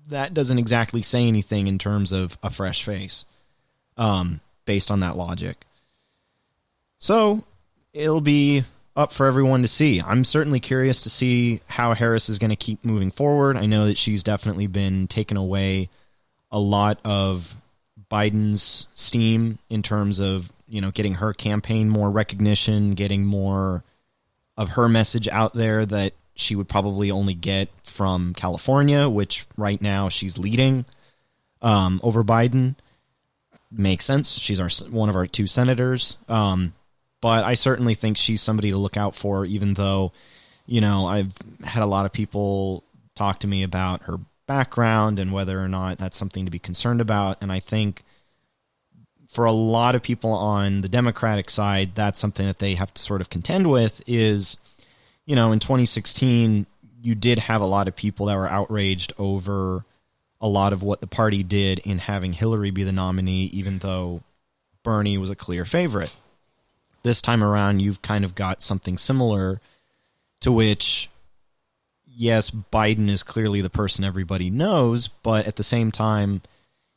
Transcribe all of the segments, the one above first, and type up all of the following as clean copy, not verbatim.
that doesn't exactly say anything in terms of a fresh face, based on that logic. So it'll be up for everyone to see. I'm certainly curious to see how Harris is going to keep moving forward. I know that she's definitely been taking away a lot of Biden's steam in terms of, getting her campaign more recognition, getting more of her message out there that she would probably only get from California, which right now she's leading over Biden. Makes sense. She's one of our 2 senators. But I certainly think she's somebody to look out for, even though, I've had a lot of people talk to me about her background and whether or not that's something to be concerned about. And I think for a lot of people on the Democratic side, that's something that they have to sort of contend with is, in 2016, you did have a lot of people that were outraged over a lot of what the party did in having Hillary be the nominee, even though Bernie was a clear favorite. This time around, you've kind of got something similar to which, yes, Biden is clearly the person everybody knows, but at the same time,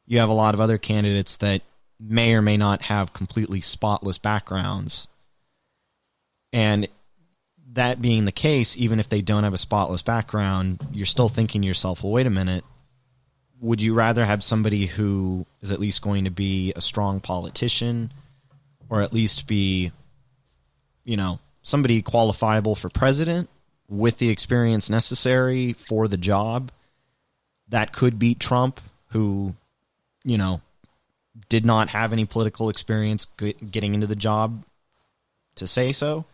you have a lot of other candidates that may or may not have completely spotless backgrounds. And that being the case, even if they don't have a spotless background, you're still thinking to yourself, well, wait a minute, would you rather have somebody who is at least going to be a strong politician or at least be, somebody qualifiable for president with the experience necessary for the job that could beat Trump, who, did not have any political experience getting into the job to say so?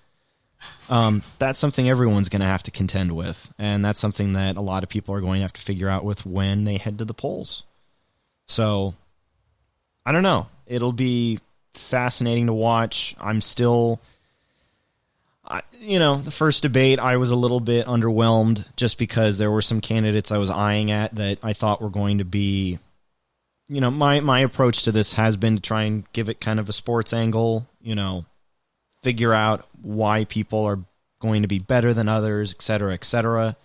That's something everyone's going to have to contend with, and that's something that a lot of people are going to have to figure out with when they head to the polls. So, I don't know. It'll be fascinating to watch. I'm still, the first debate, I was a little bit underwhelmed just because there were some candidates I was eyeing at that I thought were going to be, my approach to this has been to try and give it kind of a sports angle, figure out why people are going to be better than others, et cetera, et cetera.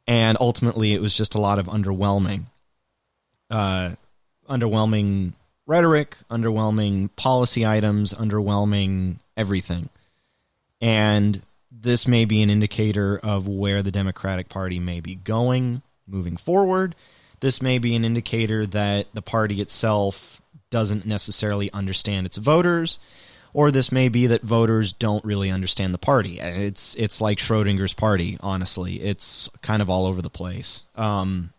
And ultimately, it was just a lot of underwhelming rhetoric, underwhelming policy items, underwhelming everything. And this may be an indicator of where the Democratic Party may be going moving forward. This may be an indicator that the party itself doesn't necessarily understand its voters, or this may be that voters don't really understand the party. It's like Schrodinger's party, honestly. It's kind of all over the place. And,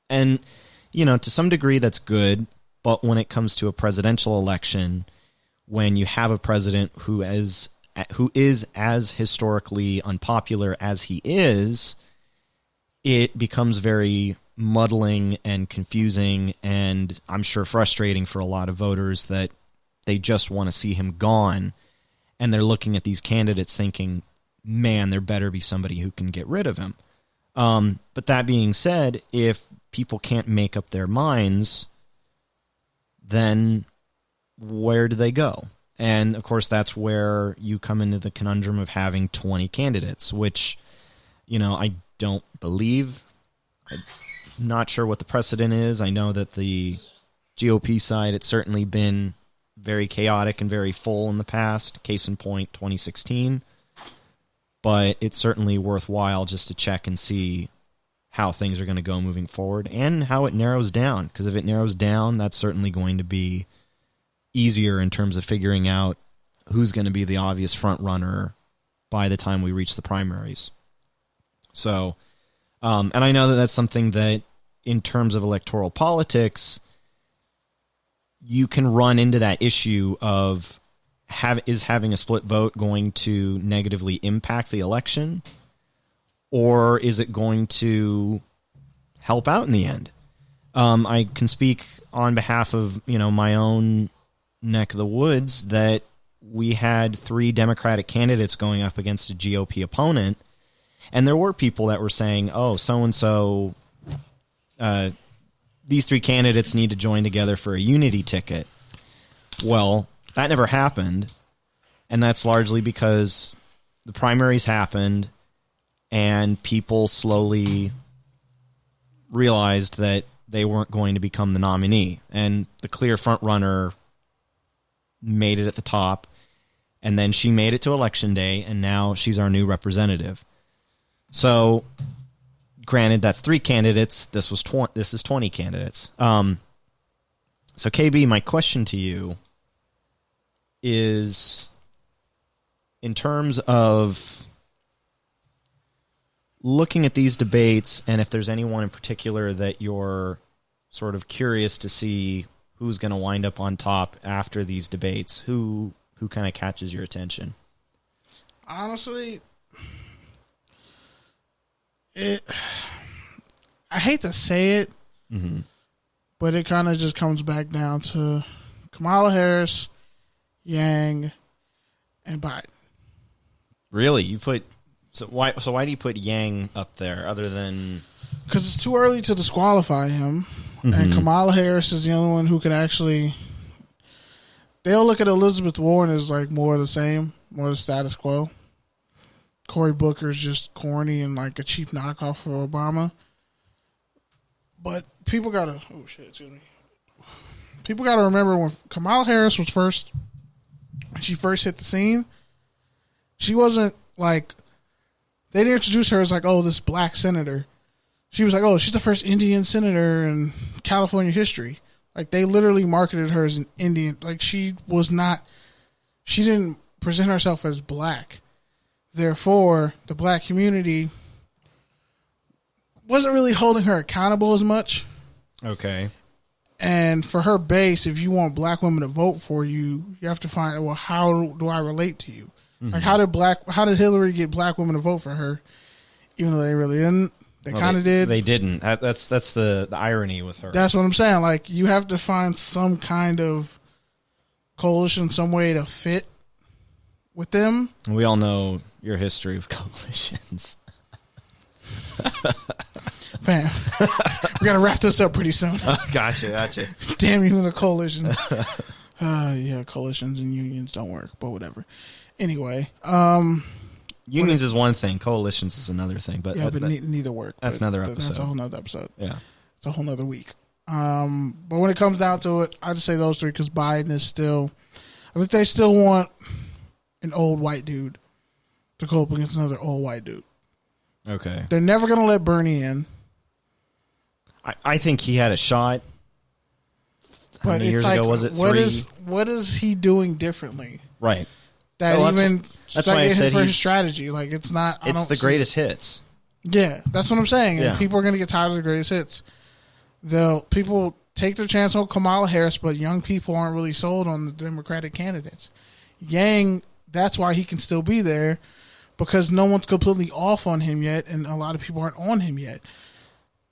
to some degree that's good, but when it comes to a presidential election, when you have a president who is as historically unpopular as he is, it becomes very muddling and confusing, and I'm sure frustrating for a lot of voters that they just want to see him gone, and they're looking at these candidates thinking, man, there better be somebody who can get rid of him. But that being said, if people can't make up their minds, then where do they go? And, of course, that's where you come into the conundrum of having 20 candidates, which, I don't believe. I'm not sure what the precedent is. I know that the GOP side, it's certainly been very chaotic and very full in the past. Case in point, 2016. But it's certainly worthwhile just to check and see how things are going to go moving forward and how it narrows down. Because if it narrows down, that's certainly going to be easier in terms of figuring out who's going to be the obvious front runner by the time we reach the primaries. So, and I know that that's something that in terms of electoral politics, you can run into that issue of is having a split vote going to negatively impact the election, or is it going to help out in the end? I can speak on behalf of, my own neck of the woods that we had 3 Democratic candidates going up against a GOP opponent, and there were people that were saying, oh, so-and-so, these 3 candidates need to join together for a unity ticket. Well, that never happened, and that's largely because the primaries happened, and people slowly realized that they weren't going to become the nominee. And the clear front runner made it at the top. And then she made it to Election Day, and now she's our new representative. So, granted, that's 3 candidates. This is 20 candidates. So, KB, my question to you is, in terms of looking at these debates, and if there's anyone in particular that you're sort of curious to see who's going to wind up on top after these debates, who kind of catches your attention? Honestly, I hate to say it, but it kind of just comes back down to Kamala Harris, Yang, and Biden. Really? Why do you put Yang up there other than... Because it's too early to disqualify him, and Kamala Harris is the only one who can actually... They'll look at Elizabeth Warren as like more of the same, more of the status quo. Cory Booker's just corny and like a cheap knockoff for Obama. But people gotta remember when Kamala Harris was when she first hit the scene, she wasn't like, they didn't introduce her as like, oh, this black senator. She was like, oh, she's the first Indian senator in California history. Like, they literally marketed her as an Indian. Like, she didn't present herself as black. Therefore, the black community wasn't really holding her accountable as much. Okay. And for her base, if you want black women to vote for you, you have to find, well, how do I relate to you? Like, how did Hillary get black women to vote for her? Even though they really didn't. They kind of did. They didn't. That's the irony with her. That's what I'm saying. Like, you have to find some kind of coalition, some way to fit with them. We all know your history of coalitions. Fam, we got to wrap this up pretty soon. Gotcha. Damn you, the coalitions. Yeah, coalitions and unions don't work, but whatever. Anyway, unions is one thing, coalitions is another thing, but neither work. That's another episode. That's a whole nother episode. Yeah, it's a whole nother week. But when it comes down to it, I just say those 3 because Biden is still. I think they still want an old white dude to go up against another old white dude. Okay, they're never going to let Bernie in. I think he had a shot. How many years ago was it? 3? What is he doing differently? Right. That's why I said for his strategy. Like, it's not. It's the greatest hits. Yeah, that's what I'm saying. And people are going to get tired of the greatest hits. People take their chance on Kamala Harris, but young people aren't really sold on the Democratic candidates. Yang, that's why he can still be there, because no one's completely off on him yet, and a lot of people aren't on him yet.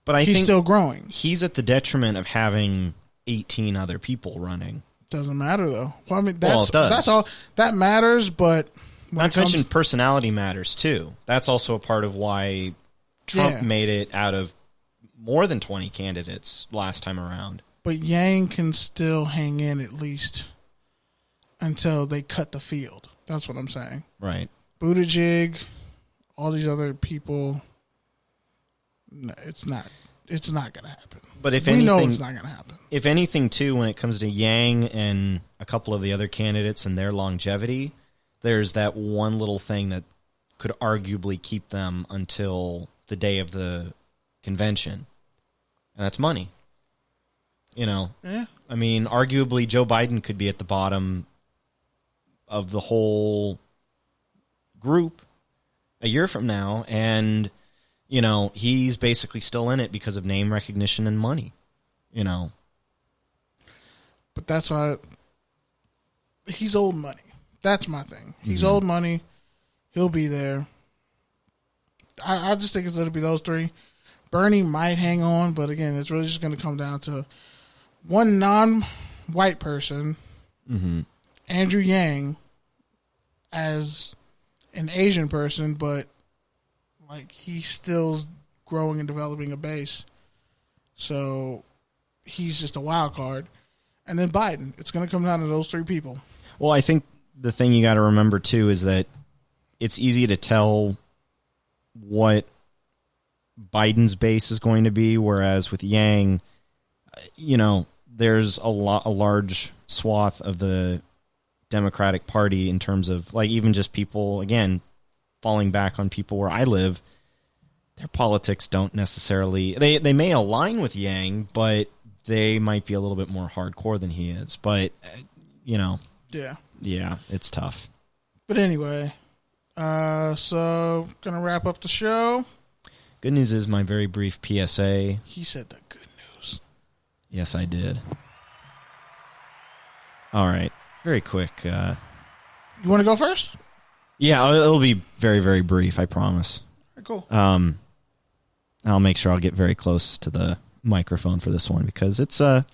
But I think he's still growing. He's at the detriment of having 18 other people running. Doesn't matter though. Well, I mean, it does. That's all that matters. But not to mention personality matters too. That's also a part of why Trump made it out of more than 20 candidates last time around. But Yang can still hang in at least until they cut the field. That's what I'm saying. Right. Buttigieg, all these other people. No, it's not going to happen. But we know it's not going to happen. If anything, too, when it comes to Yang and a couple of the other candidates and their longevity, there's that one little thing that could arguably keep them until the day of the convention, and that's money. Yeah. I mean, arguably, Joe Biden could be at the bottom of the whole group a year from now, and he's basically still in it because of name recognition and money, But that's why he's old money. That's my thing. He's old money. He'll be there. I just think it's going to be those 3. Bernie might hang on, but again, it's really just going to come down to one non-white person, Andrew Yang, as an Asian person, but like, he's still growing and developing a base. So he's just a wild card. And then Biden. It's going to come down to those 3 people. Well, I think the thing you got to remember, too, is that it's easy to tell what Biden's base is going to be, whereas with Yang, there's a large swath of the Democratic Party in terms of, like, even just people, again, falling back on people where I live, their politics don't necessarily, they may align with Yang, but they might be a little bit more hardcore than he is. But, yeah, it's tough. But anyway, so gonna wrap up the show. Good news is my very brief PSA. He said the good news. Yes, I did. All right, very quick. You want to go first? Yeah, it'll be very, very brief, I promise. Cool. I'll make sure I'll get very close to the microphone for this one because it's a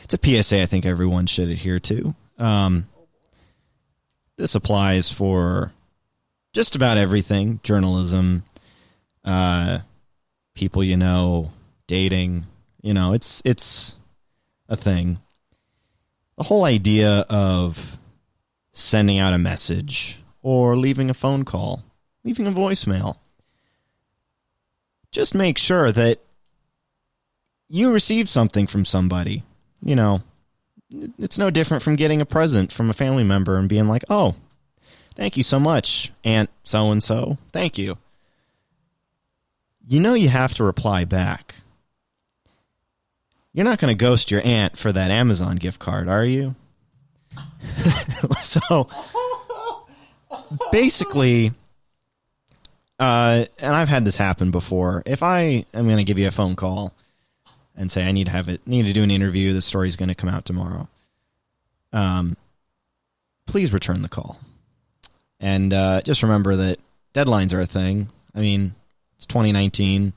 PSA I think everyone should adhere to. This applies for just about everything: journalism, people dating. It's a thing. The whole idea of sending out a message or leaving a phone call, leaving a voicemail. Just make sure that you receive something from somebody. It's no different from getting a present from a family member and being like, oh, thank you so much, Aunt so-and-so. Thank you. You have to reply back. You're not going to ghost your aunt for that Amazon gift card, are you? So, basically, and I've had this happen before. If I am going to give you a phone call and say I need to do an interview, the story's going to come out tomorrow, please return the call. And just remember that deadlines are a thing. I mean, it's 2019.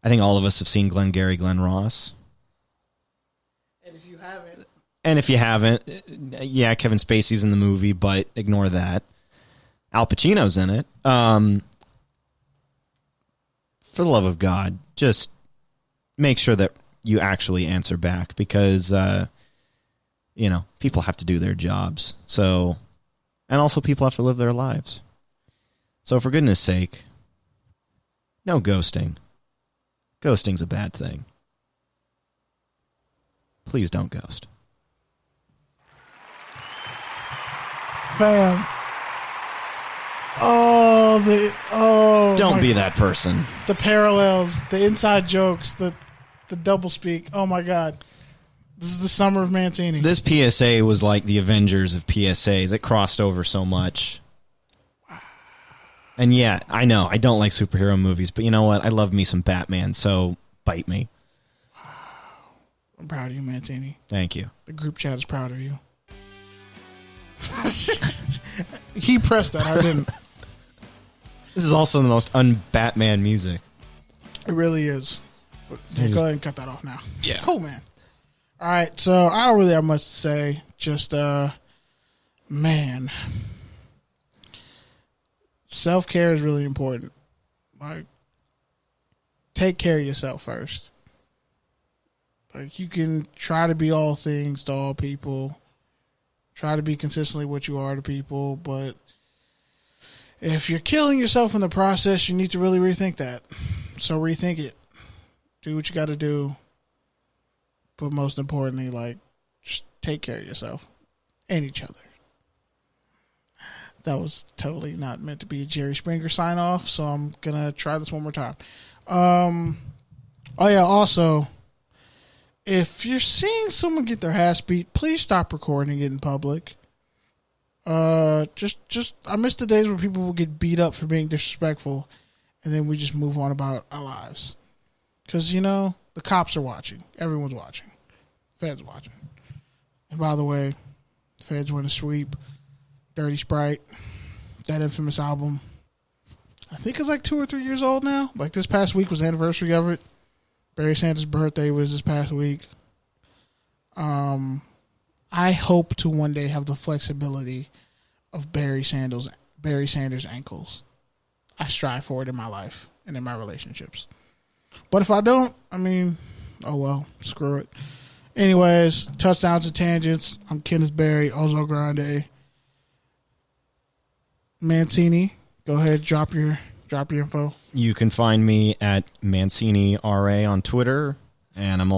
I think all of us have seen Glengarry Glen Ross. And if you haven't, yeah, Kevin Spacey's in the movie, but ignore that. Al Pacino's in it. For the love of God, just make sure that you actually answer back because, people have to do their jobs. So, and also people have to live their lives. So for goodness sake, no ghosting. Ghosting's a bad thing. Please don't ghost. Fam. Don't be that person. The parallels, the inside jokes, the double speak. Oh my God. This is the summer of Mancini. This PSA was like the Avengers of PSAs. It crossed over so much. And yeah, I know, I don't like superhero movies, but you know what? I love me some Batman, so bite me. I'm proud of you, Mancini. Thank you. The group chat is proud of you. He pressed that, I didn't. This is also the most un-Batman music. It really is. But go ahead and cut that off now. Yeah. Cool, man. All right, so I don't really have much to say. Just, man. Self-care is really important. Like, take care of yourself first. Like, you can try to be all things to all people. Try to be consistently what you are to people, but if you're killing yourself in the process, you need to really rethink that. So rethink it. Do what you got to do. But most importantly, just take care of yourself and each other. That was totally not meant to be a Jerry Springer sign off, so I'm going to try this one more time. Also, if you're seeing someone get their ass beat, please stop recording it in public. Just I miss the days where people would get beat up for being disrespectful, and then we just move on about our lives. Because, the cops are watching. Everyone's watching. Feds watching. And by the way, Feds win a sweep. Dirty Sprite. That infamous album. I think it's 2 or 3 years old now. This past week was the anniversary of it. Barry Sanders' birthday was this past week. I hope to one day have the flexibility of Barry Sanders' ankles. I strive for it in my life and in my relationships. But if I don't, oh well, screw it. Anyways, touchdowns and tangents. I'm Kenneth Barry, Ozo Grande. Mancini, go ahead, drop your Drop your info. You can find me at Mancini RA on Twitter, and I'm